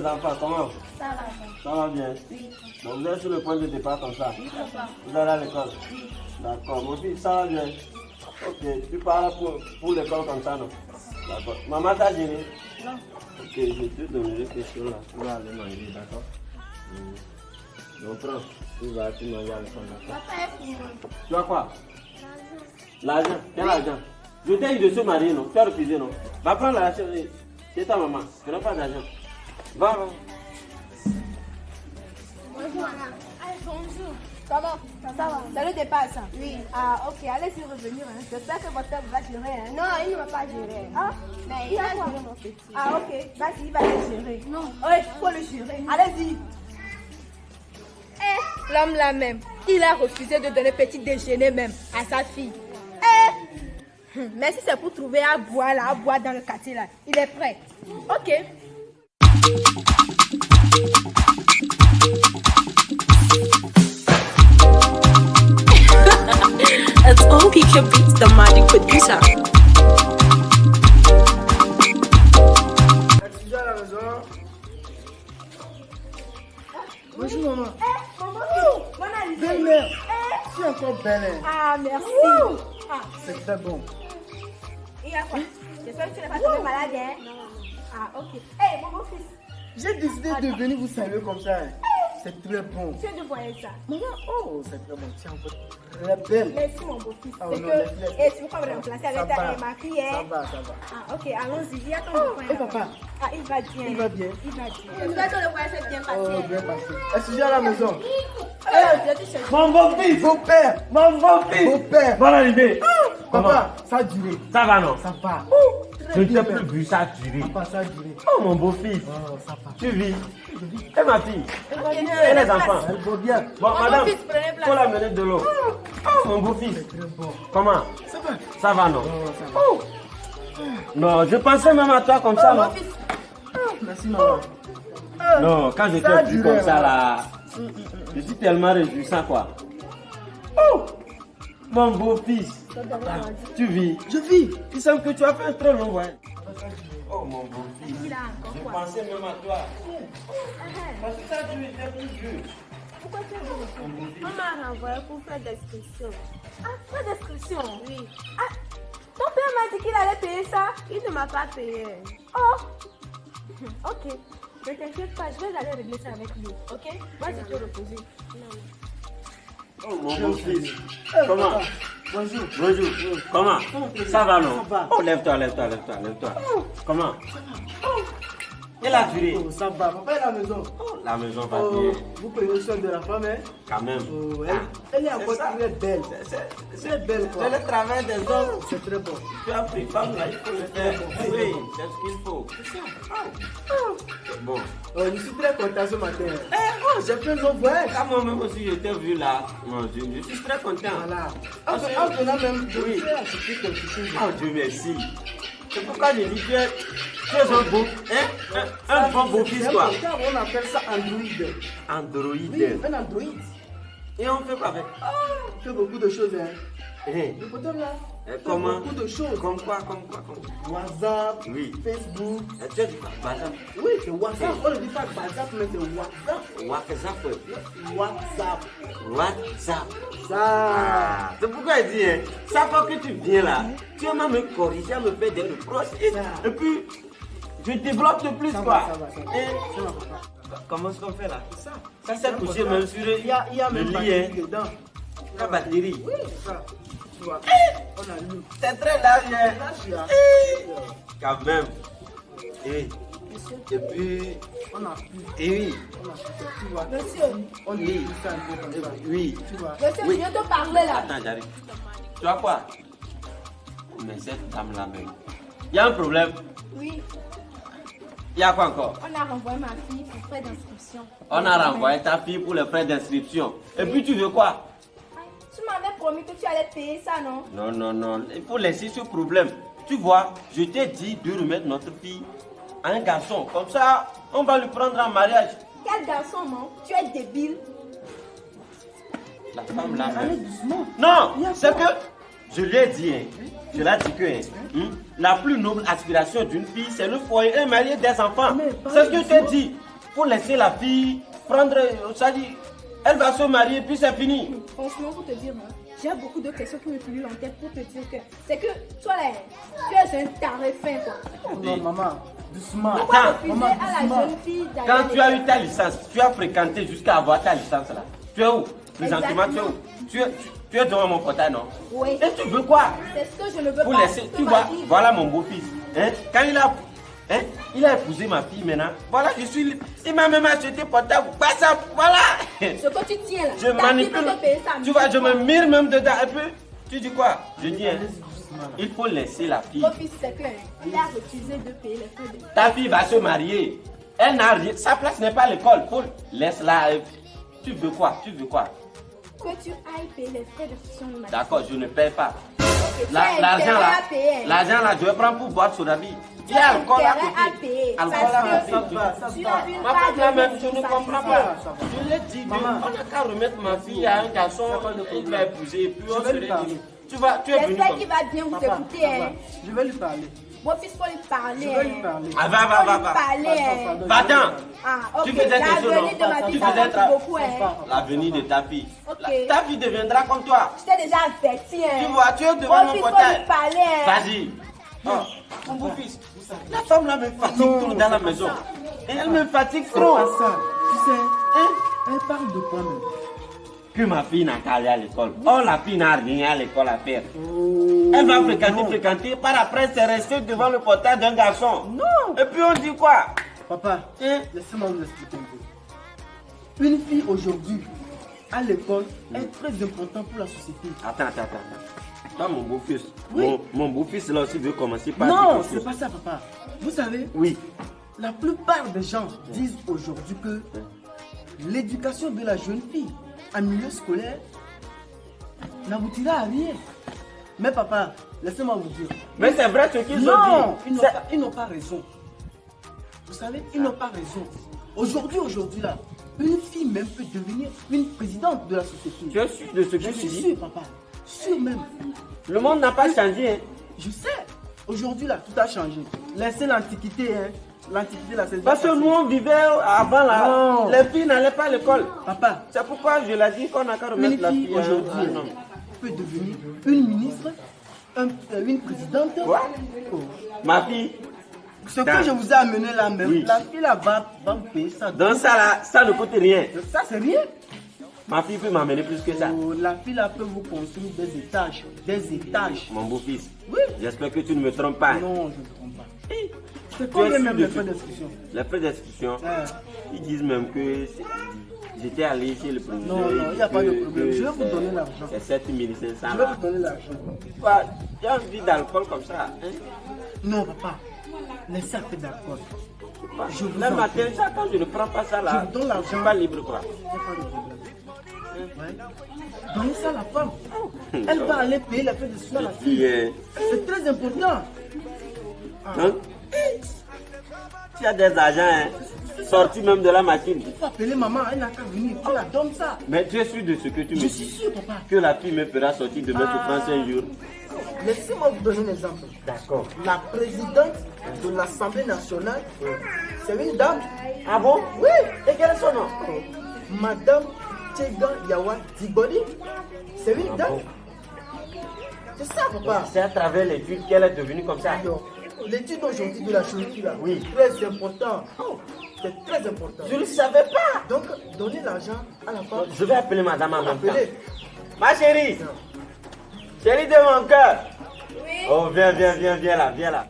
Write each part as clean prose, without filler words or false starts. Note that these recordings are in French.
enfants, comment? Ça va. Ça va bien? Oui. Donc vous êtes sur le point de départ comme ça? Oui, papa. Vous allez à l'école? Oui. D'accord, mon fils, ça va bien? Ok, tu parles pour l'école comme ça, non? D'accord. Maman t'a géré? Non. Ok, je te donnerai quelque chose là. Tu vas aller manger, d'accord? Donc prends, tu vas manger à l'école, d'accord? Papa est pour moi. Tu as quoi? L'argent. Quel argent? Je t'ai dit de se marier, non? Tu as refusé, non? Va prendre l'argent. C'est ta maman. Tu n'as pas d'argent. Va, va. Bonjour, Anna. Bonjour. Ça va? Ça va? Ça le dépasse? Oui. Ah, ok. Allez-y revenir. Hein. J'espère que votre père va gérer. Hein. Non, il ne va pas gérer. Ah, Mais il va gérer mon petit. ah, ok. Vas-y, il va le gérer. Non. Oui, il faut le gérer. Allez-y. Eh, l'homme là même, il a refusé de donner petit déjeuner même à sa fille. Eh, mais si c'est pour trouver à boire là, à boire dans le quartier là, il est prêt. Ok. It's OP Beats, the magic producer. Tu à la maison? Bonjour maman. Eh, maman, bonne arrivée. Belle-mère. Tu es encore belle. Hein? Ah, merci. Ah, C'est très bon. il y a quoi? J'espère que tu n'es pas tombé malade, hein? Ah, ok. Hé, mon beau-fils, J'ai décidé de venir vous saluer comme ça. Hein. C'est très bon. tu viens de voir ça. Maman, oh, c'est très bon. Tu es encore très belle. Merci, mon beau-fils. Ah, C'est non, que, laisse. et tu veux pas me remplacer Ça avec va. ma fille, Ça hein? va, ça va. Ah, ok, allons-y. Il y a ton Oh, coin et là-bas. papa? Ah, il va bien. Il va bien. Il va bien. J'espère que le voyage s'est bien passé. Oh, bien passé. Est-ce que j'ai à la maison? Je te cherche. Mon beau-fils! Beau-père! Mon beau-fils! Beau-père! Bonne arrivée! Papa, ça a duré. Ça va, non? Ça va. Je ne t'ai plus vu, ça a duré. Papa, ça a duré. Oh, mon beau-fils! Oh, ça va. Tu vis? Et ma fille? Ok. Et les enfants? Elle va bien. Bon, Mon madame, beau-fils, prenez place. faut la mener de l'eau. Oh, mon beau-fils! Très bon. Comment? Ça va. Ça va, non? Oh, ça va. Oh! Non, je pensais même à toi comme ça, Mon non? fils, Merci maman. Non, quand je Ça a t'ai vu duré, comme ça, là. là, je suis tellement réjouissant, quoi. Oh! Mon beau-fils! Tu vis? Je vis. Il semble que tu as fait un trop long voyage. Oh, mon beau-fils! il a encore Je quoi? pensais même à toi. Parce que ça, tu étais plus vieux. Pourquoi tu as dit ça? On m'a renvoyé pour faire description. Ah, fais description. Oui. Ah, ton père m'a dit qu'il allait payer ça. Il ne m'a pas payé. Oh! Ok. Ne t'inquiète pas, je vais aller régler ça avec lui. Ok? Vas-y te reposer. Oh, mon beau-fils! Eh, Comment? papa. Bonjour. Bonjour. Comment? Ça va, non? Ça va. Oh, lève-toi, lève-toi, lève-toi, lève-toi. Comment? Elle a duré. Oh, ça va. Papa est à la maison. Oh, la maison va Oh, bien. vous prenez soin de la femme, hein? Quand même. Oh, Ah, elle est encore c'est ça. très belle. C'est belle, quoi. C'est le travail des hommes. C'est très bon. Tu as pris femme là, il faut le faire. Oui, c'est ce qu'il faut. C'est bon. Oh, je suis très content ce matin. Oh, j'ai fait un long voyage. Quand moi-même aussi je t'ai vu là, non, je suis très content. Voilà. Parce que- En venant même, je Oui. vais acheter quelque chose. Oh Dieu merci. C'est pourquoi je dis que tu es un beau, hein? Un bon beau-fils C'est quoi. important, on appelle ça Android. Android. Oui, un Android. Et on fait quoi avec? On fait beaucoup de choses, hein. Hein? Le bottom là. Et on fait comment? beaucoup de choses. Comme quoi, comme quoi, comme quoi? WhatsApp, Oui. Facebook. Et tu as dit quoi? WhatsApp. Oui, c'est WhatsApp. On ne dit pas WhatsApp, mais c'est WhatsApp. WhatsApp. WhatsApp. WhatsApp. Ça. Ah, c'est pourquoi il dit, hein, chaque fois que tu viens là, tu vas me corriger, à me faire des reproches. Et puis, je débloque le plus Ça quoi. va, ça va, ça va. Et Ça va, papa. comment est-ce qu'on fait là? Ça. Ça s'est couché même sur Il y a le même lit, batterie hein. dedans. La batterie. Oui, c'est ça. Tu vois. On a lu. C'est très large, hein. Là, tu as. Quand même. Et puis, On a pu. et oui, On a pu. Tu vois. Monsieur, On dit ça un peu comme ça. oui. Tu vois. monsieur, Oui. je viens te parler là. Attends, j'arrive. Tu vois quoi? Mais cette dame là même. Il y a un problème. Oui, Il y a quoi encore? on a renvoyé ma fille pour frais d'inscription. On a renvoyé ta fille pour les frais d'inscription. Et puis tu veux quoi? Tu m'avais promis que tu allais payer ça, non? Non, non, non. Il faut laisser ce problème. Tu vois, je t'ai dit de remettre notre fille à un garçon. Comme ça, on va lui prendre en mariage. Quel garçon, non? Tu es débile. La femme là. Allez même. doucement. Non, c'est que je lui ai dit, hein, je l'ai dit que la plus noble aspiration d'une fille, c'est le foyer et marier des enfants. Mais C'est ce que je t'ai dit. faut laisser la fille prendre, ça dit, elle va se marier puis c'est fini. Franchement, pour te dire, hein, j'ai beaucoup de questions qui me figurent en tête pour te dire que c'est que toi là, tu es un taré fin quoi. Non, maman, doucement. Pourquoi Attends, refuser maman, à la doucement. jeune fille d'aller Quand à tu as l'école? eu ta licence, tu as fréquenté jusqu'à avoir ta licence là. Tu es où? Présentement, tu es où? Tu es devant mon portail, non? Oui. Et tu veux quoi? C'est ce que je ne veux Pour pas. laisser, Ce que tu ma vois, fille veut. voilà mon beau-fils. Hein? Quand il a épousé ma fille maintenant, voilà, je suis libre. Il m'a même acheté portable, pas ça, voilà. Ce que tu tiens là, Je ta manipule. fille peut te payer ça. Tu vois, je me mire même dedans. Et puis, tu dis quoi? Je dis, hein, il faut laisser la fille. Mon fils, c'est clair. Il a refusé de payer les frais de... Ta fille va se marier. Elle n'a rien. Sa place n'est pas à l'école. Laisse-la. Tu veux quoi? Tu veux quoi? Que tu ailles payer les frais de fiction de ma fille. D'accord, je ne paie pas. Ok, L'argent tu as là, intérêt à payer. l'argent là, je vais prendre pour boire sur vie. Il y Tu a as alcool à intérêt à côté. payer. Alcool Parce à que côté. tu as une Ma part femme là de même, je ne responsabilité. comprends pas. Je l'ai dit, on n'a qu'à remettre ma fille à un garçon, il va épouser, et puis on Je se vais lui parler. réunit. Tu es venu J'espère comme qu'il va bien vous Papa, écouter. Hein. papa, je vais lui parler. Mon fils, faut lui parler. Je vais lui hein. parler. Ah, va. Parler. hein. Va-t'en. Ah, ok. Tu faisais quelque chose, L'avenir de non? ma Tu fille, ça faisais compte tra- beaucoup. Hein. L'avenir de ta fille. Ok. Ta fille deviendra comme toi. Je t'ai déjà averti. Hein. Tu vois, tu es devant Mon mon fils, faut portail. lui parler. Hein. Vas-y. Oh, mon beau-fils. La femme là me fatigue trop dans la maison. Et elle me fatigue C'est trop. pas ça. Tu sais, elle parle de quoi même? Que ma fille n'a qu'à aller à l'école. Oh, la fille n'a rien à l'école à faire. Oh, Elle va non. fréquenter. Par après, c'est rester devant le portail d'un garçon. Non. Et puis on dit quoi? Papa, Hein? laissez-moi vous expliquer un peu. Une fille aujourd'hui, à l'école, est très importante pour la société. Attends. Toi, mon beau-fils. Oui. Mon beau-fils là aussi veut commencer par Non, dire quelque c'est chose. pas ça, papa. Vous savez, Oui. la plupart des gens disent aujourd'hui que l'éducation de la jeune fille en milieu scolaire n'aboutira à rien. Mais papa, laissez-moi vous dire. Mais c'est vrai ce qu'ils ont Non, dit. ils n'ont pas raison. Vous savez, ils n'ont pas raison. Aujourd'hui là, une fille même peut devenir une présidente de la société. Tu es sûr de ce que Je tu suis dis? sûr, papa. Sûr même. Le monde n'a pas changé. Hein. Je sais. Aujourd'hui là, tout a changé. Laissez l'antiquité, hein. L'antiquité là, c'est Parce que nous on vivait avant là. Non. Les filles n'allaient pas à l'école. Papa, C'est pourquoi je l'ai dit qu'on n'a qu'à une remettre la fille fille à aujourd'hui un homme. peut devenir une ministre, une présidente. Quoi? Oh. Ma fille. Ce que je vous ai amené là même, Oui. la fille là va vous payer ça. Dans ça là, ça ne coûte rien. Ça c'est rien. Ma fille peut m'amener plus que ça. Oh, la fille là peut vous construire des étages. Des étages. Mon beau-fils. Oui. J'espère que tu ne me trompes pas. Non, je ne me trompe pas. C'est Tu es combien sûr même de les ce- frais d'inscription? Les frais d'inscription, Ah. ils disent même que j'étais allé chez le président. Non, il n'y a pas de problème. Je vais vous donner l'argent. C'est 7500 Je vais là. vous donner l'argent. Quoi? Tu as envie d'alcool comme ça. Hein? Non, papa. Laissez un peu d'alcool. Je vous Le en matin, prie. ça, quand je ne prends pas ça là, Je vous donne je l'argent. suis pas libre quoi. Il n'y a pas de problème. Ouais. Donnez ça à la femme. Elle va aller payer la fête de soin à la fille. Yeah. C'est très important. Hein? Tu as des agents hein, sortis même de la machine. Il faut appeler maman, elle n'a qu'à venir. Tu la donnes ça. Mais tu es sûr de ce que tu me Je suis dis? sûr, papa. Que la fille me fera sortir demain sur 35 jours. Laissez-moi vous donner un exemple. D'accord. La présidente de l'Assemblée nationale, c'est une dame. Ah bon? Oui, Et quel est son nom? Madame Tchegan Yawa Diboli. C'est une dame. bon? C'est ça, papa. C'est à travers l'étude qu'elle est devenue comme ça. Donc, l'étude aujourd'hui de la jeune fille là, Oui. très important. C'est très important. Je ne savais pas. Donc, donnez l'argent à la femme. Je vais appeler madame en même temps. Appelez. Ma chérie. Chérie de mon cœur. Oh, viens là.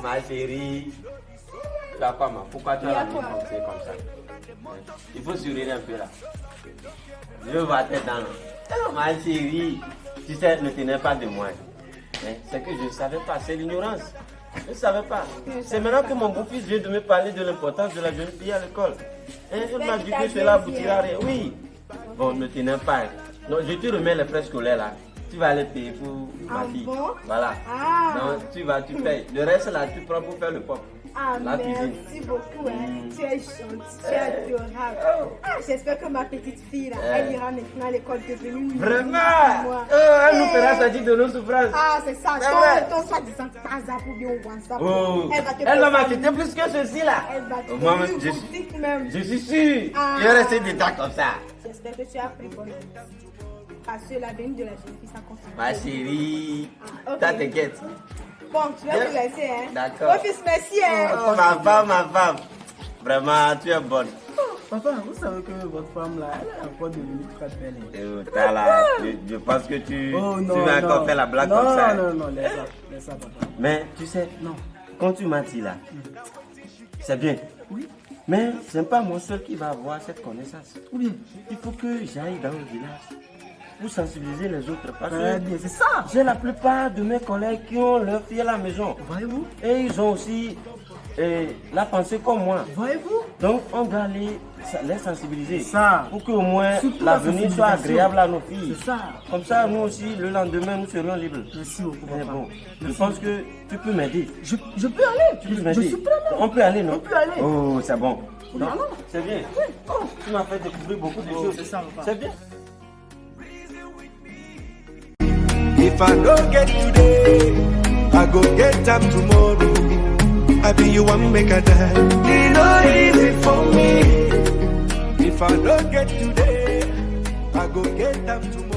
Ma chérie. Tu as quoi, ma? Pourquoi tu as la main comme ça? Il faut sourire un peu là. Je veux voir tes dents là. Ma chérie, tu sais, ne tenais pas de moi. Hein, c'est que je ne savais pas, c'est l'ignorance. Je ne savais pas. C'est maintenant que mon beau-fils vient de me parler de l'importance de la jeune fille à l'école. Hein, il m'a dit que cela aboutira à rien. Oui. Bon, ne tenez pas. Non, je te remets les frais scolaires là. Tu vas aller payer pour ma fille. bon? Voilà. Ah. Donc tu payes. Le reste là, tu prends pour faire le pop. Ah, la cuisine. merci beaucoup. Hein. Tu es gentil, tu es adorable. Ah, j'espère que ma petite fille, là, elle ira maintenant à l'école devenue mieux. Vraiment? Moi. Elle nous fera sortir de nos souffrances. Ah, c'est ça. C'est vrai. Ton soi-disant Taza pour bien WhatsApp. Oh, Elle va te elle va faire m'inquiéter plus que ceci là. Elle va te Moi, faire je une suis- boutique même. Je suis sûr. Ah. Il va rester des temps comme ça. J'espère que tu as pris bonne note. Parce que la venue de la jeune fille, ça continue. Ma chérie, Ah, ok. toi t'inquiète. Bon, tu vas te laisser, hein. D'accord. Mon fils, merci, hein. Oh, ma femme. Vraiment, tu es bonne. Papa, vous savez que votre femme là, elle est encore devenue très belle. Oh, t'as là, je pense que tu vas encore faire la blague comme ça. Non, laisse ça, papa. Mais tu sais, Non. quand tu m'as dit là, c'est bien. Oui. Mais c'est pas moi seul qui va avoir cette connaissance. Oui. Il faut que j'aille dans le village pour sensibiliser les autres. Parce Très que bien, c'est ça. j'ai la plupart de mes collègues qui ont leur fille à la maison. Voyez-vous? Et ils ont aussi la pensée comme moi. Voyez-vous? Donc on doit les sensibiliser. Ça. Pour qu'au moins Surtout la l'avenir soit sensibilisation. agréable à nos filles. C'est ça. Comme ça, nous aussi, le lendemain, nous serons libres. Merci beaucoup, Mais papa. bon, je Merci. pense que tu peux m'aider. Je peux aller. Tu peux Je m'aider. suis prêt. On peut aller, non? On peut aller. Oh, c'est bon. Oui, Non, allons. c'est bien. Oh, tu m'as fait découvrir beaucoup de choses. c'est ça, papa. C'est bien. If I don't get today, I go get them tomorrow. I be you one make a die. It not easy for me. If I don't get today, I go get them tomorrow.